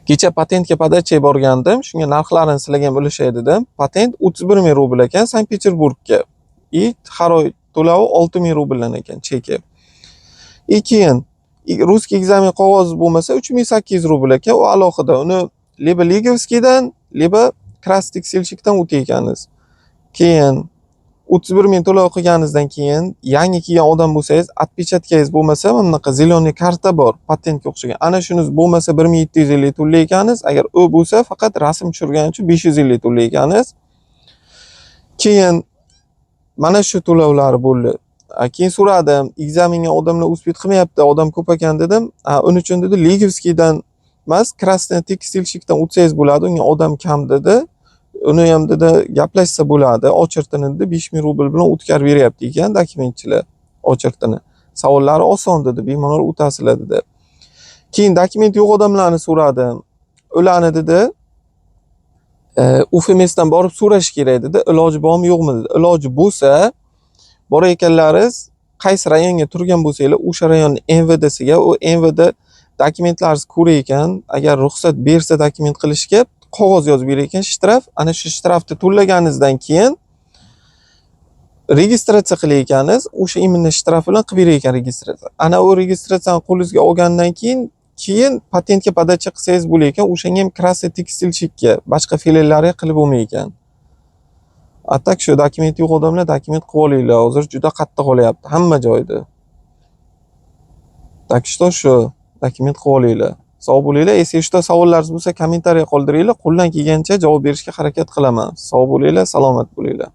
Kecha patentga podachga borgandim. Shunga narxlarini sizlarga bo'lishay dedim. Patent 31 ming rubl ekan Sankt-Peterburgga. Har oy to'lovi 6 ming rubldan ekan cheki. Keyin russkiy ekzamen qog'ozi bo'lmasa 3800 rubl ekan, u alohida. Uni leba Ligovskiydan, leba Krasnik Selchikdan o'tayotgansiz. Keyin 31 ming to'lov qilganingizdan keyin yangi kelgan odam bo'lsangiz, отпечатkangiz bo'lmasa, mana bunaqa zeleniy karta bor, patentga o'xshagan. Ana shuni bo'lmasa 1750 to'laykansiz, agar u bo'lsa faqat rasm tushirgani uchun 550 to'laykansiz. Keyin mana shu to'lovlar bo'ldi. Keyin so'radim, ekzamenga odamlar uspet qilmayapti, odam ko'p ekan dedim. Uning uchun dedi Ligovskiydan emas, Krasnoy tekstilchikdan o'tsangiz bo'ladi, unga odam kam dedi. Uni ham dedi gaplashsa bo'ladi, ochertini dedi 5000 rubl bilan o'tkazib beryapti ekan dokumentchilar ochertini. Savollari oson dedi, bemalol o'tasizlar dedi. Keyin dokument yo'q odamlarni so'radim. Ularni dedi UFMSdan borib so'rash kerak dedi. Iloji bormi yo'qmi dedi. Iloji bo'lsa borayotganlaringiz qaysi rayonga turgan bo'lsanglar, o'sha rayonning MVDsiga, u MVD dokumentlaringizni ko'rar ekan, agar ruxsat bersa dokument qilishga qog'oz yozib berar ekan, shtraf. Ana shu shtrafni to'laganingizdan keyin registratsiya qilar ekansiz, o'sha imенно shtraf bilan qilib berar ekan registratsiya. Ana u registratsiyani qo'lingizga olgandan keyin patentga podacha qilsangiz bo'lar ekan, o'shanga ham Krasnoy tekstilchikka, boshqa filiallariga qilib bo'lmay ekan. Atak shu dokument yo'q odamlar dokument qilib olinglar. Hozir juda qattiq olyapti hamma joyda. Так что shu dokument qilib olinglar. Sog' bo'linglar. Eshitda savollaringiz bo'lsa kommentariya qoldiringlar. Qo'ldan kelgancha javob berishga harakat qilaman. Sog' bo'linglar, salomat bo'linglar.